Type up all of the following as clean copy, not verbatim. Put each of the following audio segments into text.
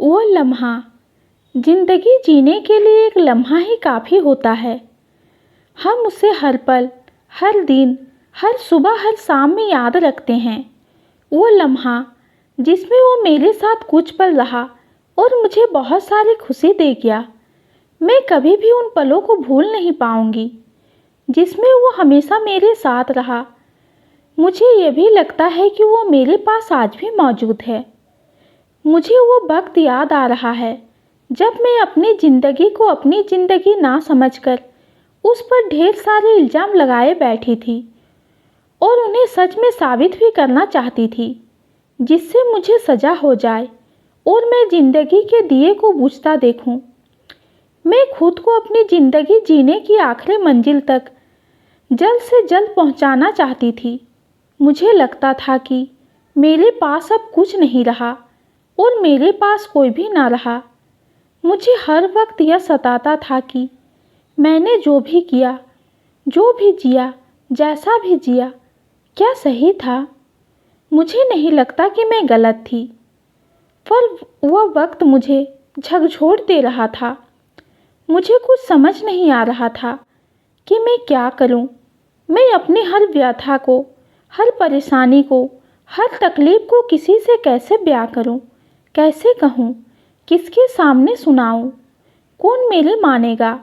वो लम्हा जिंदगी जीने के लिए एक लम्हा ही काफ़ी होता है। हम उसे हर पल, हर दिन, हर सुबह, हर शाम में याद रखते हैं। वो लम्हा जिसमें वो मेरे साथ कुछ पल रहा और मुझे बहुत सारी खुशी दे गया। मैं कभी भी उन पलों को भूल नहीं पाऊंगी जिसमें वो हमेशा मेरे साथ रहा। मुझे ये भी लगता है कि वो मेरे पास आज भी मौजूद है। मुझे वो वक्त याद आ रहा है जब मैं अपनी ज़िंदगी को अपनी ज़िंदगी ना समझकर उस पर ढेर सारे इल्ज़ाम लगाए बैठी थी और उन्हें सच में साबित भी करना चाहती थी, जिससे मुझे सज़ा हो जाए और मैं ज़िंदगी के दिए को बुझता देखूं। मैं खुद को अपनी ज़िंदगी जीने की आखिरी मंजिल तक जल्द से जल्द पहुंचाना चाहती थी। मुझे लगता था कि मेरे पास अब कुछ नहीं रहा और मेरे पास कोई भी ना रहा। मुझे हर वक्त यह सताता था कि मैंने जो भी किया, जो भी जिया, जैसा भी जिया, क्या सही था? मुझे नहीं लगता कि मैं गलत थी, पर वह वक्त मुझे झकझोर दे रहा था। मुझे कुछ समझ नहीं आ रहा था कि मैं क्या करूं। मैं अपनी हर व्यथा को, हर परेशानी को, हर तकलीफ को किसी से कैसे बयां करूं, कैसे कहूं, किसके सामने सुनाऊं, कौन मेरी मानेगा?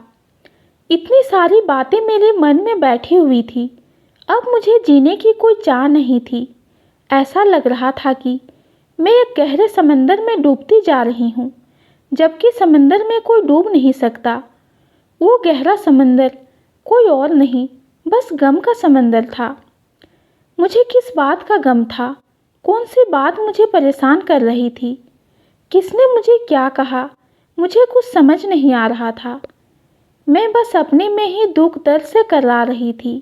इतनी सारी बातें मेरे मन में बैठी हुई थी। अब मुझे जीने की कोई चाह नहीं थी। ऐसा लग रहा था कि मैं एक गहरे समंदर में डूबती जा रही हूँ, जबकि समंदर में कोई डूब नहीं सकता। वो गहरा समंदर कोई और नहीं, बस गम का समंदर था। मुझे किस बात का गम था? कौन सी बात मुझे परेशान कर रही थी? किसने मुझे क्या कहा? मुझे कुछ समझ नहीं आ रहा था। मैं बस अपने में ही दुख दर्द से कररा रही थी।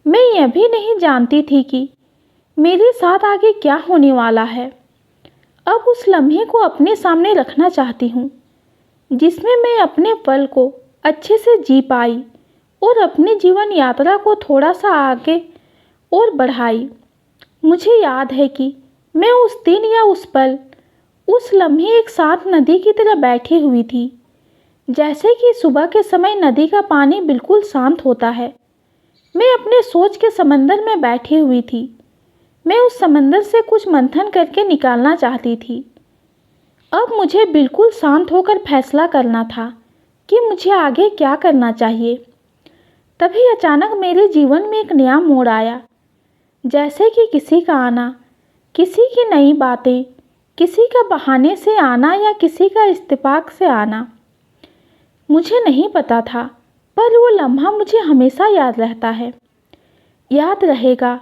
मैं यह भी नहीं जानती थी कि मेरे साथ आगे क्या होने वाला है। अब उस लम्हे को अपने सामने रखना चाहती हूँ जिसमें मैं अपने पल को अच्छे से जी पाई और अपनी जीवन यात्रा को थोड़ा सा आगे और बढ़ाई। मुझे याद है कि मैं उस दिन या उस पल, उस लम्हे एक साथ नदी की तरह बैठी हुई थी। जैसे कि सुबह के समय नदी का पानी बिल्कुल शांत होता है, मैं अपने सोच के समंदर में बैठी हुई थी। मैं उस समंदर से कुछ मंथन करके निकालना चाहती थी। अब मुझे बिल्कुल शांत होकर फैसला करना था कि मुझे आगे क्या करना चाहिए। तभी अचानक मेरे जीवन में एक नया मोड़ आया, जैसे कि किसी का आना, किसी की नई बातें, किसी का बहाने से आना या किसी का इत्तेफाक से आना। मुझे नहीं पता था, पर वो लम्हा मुझे हमेशा याद रहता है। याद रहेगा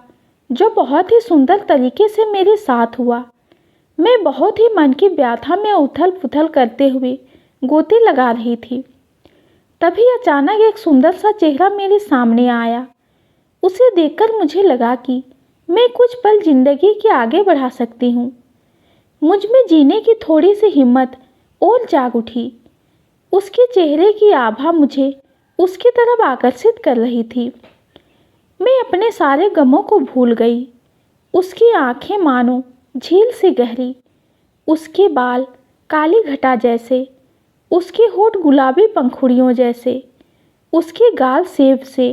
जो बहुत ही सुंदर तरीके से मेरे साथ हुआ। मैं बहुत ही मन की व्यथा में उथल पुथल करते हुए गोती लगा रही थी। तभी अचानक एक सुंदर सा चेहरा मेरे सामने आया। उसे देखकर मुझे लगा कि मैं कुछ पल जिंदगी के आगे बढ़ा सकती हूँ। मुझ में जीने की थोड़ी सी हिम्मत और जाग उठी। उसके चेहरे की आभा मुझे उसकी तरफ आकर्षित कर रही थी। मैं अपने सारे गमों को भूल गई। उसकी आंखें मानो झील से गहरी, उसके बाल काली घटा जैसे, उसके होठ गुलाबी पंखुड़ियों जैसे, उसके गाल सेब से,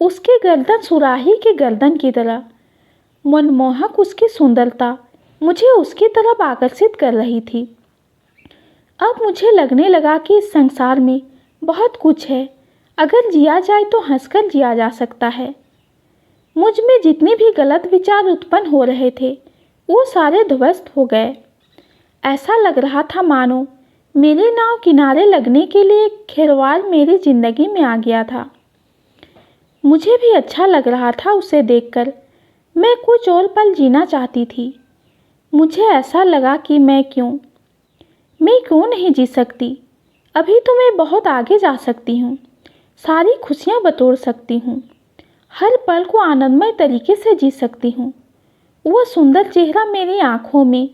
उसके गर्दन सुराही के गर्दन की तरह। मनमोहक उसकी सुंदरता मुझे उसकी तरफ आकर्षित कर रही थी। अब मुझे लगने लगा कि इस संसार में बहुत कुछ है, अगर जिया जाए तो हंसकर जिया जा सकता है। मुझ में जितने भी गलत विचार उत्पन्न हो रहे थे वो सारे ध्वस्त हो गए। ऐसा लग रहा था मानो मेरी नाव किनारे लगने के लिए एक खिलवाड़ मेरी जिंदगी में आ गया था। मुझे भी अच्छा लग रहा था उसे देखकर। मैं कुछ और पल जीना चाहती थी। मुझे ऐसा लगा कि मैं क्यों नहीं जी सकती। अभी तो मैं बहुत आगे जा सकती हूँ, सारी खुशियाँ बटोर सकती हूँ, हर पल को आनंदमय तरीके से जी सकती हूँ। वह सुंदर चेहरा मेरी आँखों में,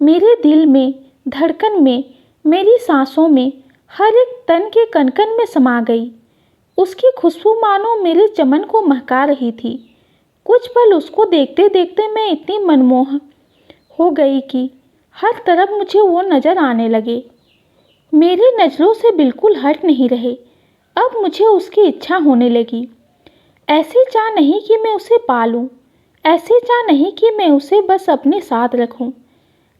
मेरे दिल में, धड़कन में, मेरी सांसों में, हर एक तन के कण-कण में समा गई। उसकी खुशबू मानो मेरे चमन को महका रही थी। कुछ पल उसको देखते देखते मैं इतनी मनमोहक हो गई कि हर तरफ मुझे वो नज़र आने लगे। मेरी नज़रों से बिल्कुल हट नहीं रहे। अब मुझे उसकी इच्छा होने लगी। ऐसी चाह नहीं कि मैं उसे पालूं, ऐसी चाह नहीं कि मैं उसे बस अपने साथ रखूं,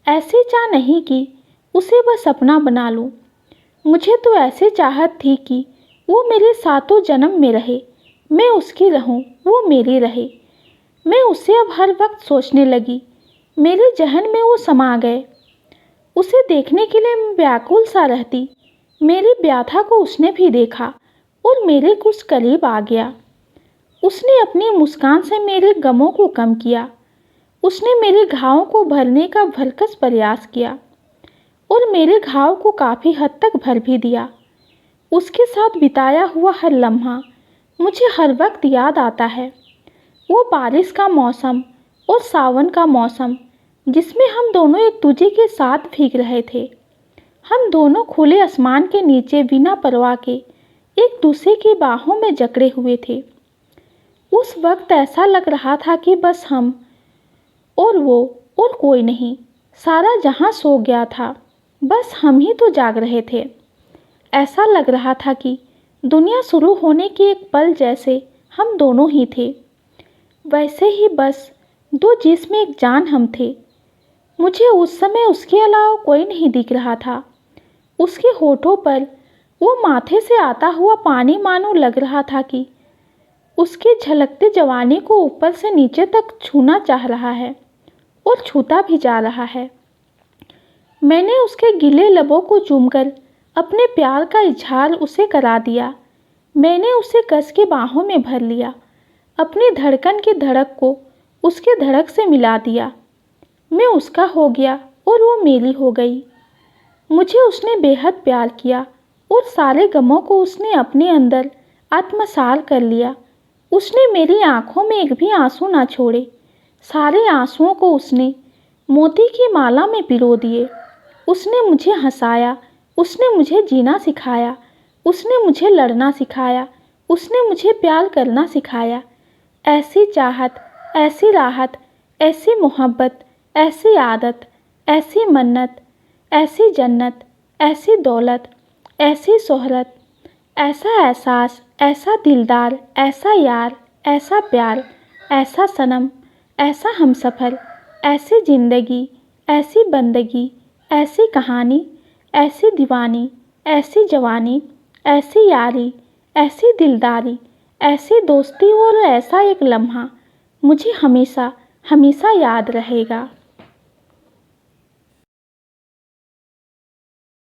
ऐसी चाह नहीं कि उसे बस अपना बना लूं। मुझे तो ऐसी चाहत थी कि वो मेरे सातों जन्म में रहे, मैं उसकी रहूं, वो मेरी रहे। मैं उसे अब हर वक्त सोचने लगी। मेरे जहन में वो समा गए। उसे देखने के लिए मैं व्याकुल सा रहती। मेरी व्याथा को उसने भी देखा और मेरे कुछ करीब आ गया। उसने अपनी मुस्कान से मेरे गमों को कम किया। उसने मेरे घावों को भरने का भरकस प्रयास किया और मेरे घाव को काफ़ी हद तक भर भी दिया। उसके साथ बिताया हुआ हर लम्हा मुझे हर वक्त याद आता है। वो बारिश का मौसम और सावन का मौसम जिसमें हम दोनों एक दूसरे के साथ भीग रहे थे। हम दोनों खुले आसमान के नीचे बिना परवाह के एक दूसरे की बाहों में जकड़े हुए थे। उस वक्त ऐसा लग रहा था कि बस हम और वो और कोई नहीं। सारा जहां सो गया था, बस हम ही तो जाग रहे थे। ऐसा लग रहा था कि दुनिया शुरू होने के एक पल जैसे हम दोनों ही थे। वैसे ही बस दो जिस्म एक जान हम थे। मुझे उस समय उसके अलावा कोई नहीं दिख रहा था। उसके होठों पर वो माथे से आता हुआ पानी मानो लग रहा था कि उसकी झलकती जवानी को ऊपर से नीचे तक छूना चाह रहा है और छूता भी जा रहा है। मैंने उसके गीले लबों को चूमकर अपने प्यार का इजहार उसे करा दिया। मैंने उसे कस के बाहों में भर लिया, अपनी धड़कन की धड़क को उसके धड़क से मिला दिया। मैं उसका हो गया और वो मेरी हो गई। मुझे उसने बेहद प्यार किया और सारे गमों को उसने अपने अंदर आत्मसात कर लिया। उसने मेरी आंखों में एक भी आंसू ना छोड़े। सारे आंसुओं को उसने मोती की माला में पिरो दिए। उसने मुझे हंसाया, उसने मुझे जीना सिखाया, उसने मुझे लड़ना सिखाया, उसने मुझे प्यार करना सिखाया। ऐसी चाहत, ऐसी राहत, ऐसी मोहब्बत, ऐसी आदत, ऐसी मन्नत, ऐसी जन्नत, ऐसी दौलत, ऐसी शोहरत, ऐसा एहसास, ऐसा दिलदार, ऐसा यार, ऐसा प्यार, ऐसा सनम, ऐसा हमसफ़र, ऐसी ज़िंदगी, ऐसी बंदगी, ऐसी कहानी, ऐसी दीवानी, ऐसी जवानी, ऐसी यारी, ऐसी दिलदारी, ऐसी दोस्ती और ऐसा एक लम्हा मुझे हमेशा हमेशा याद रहेगा।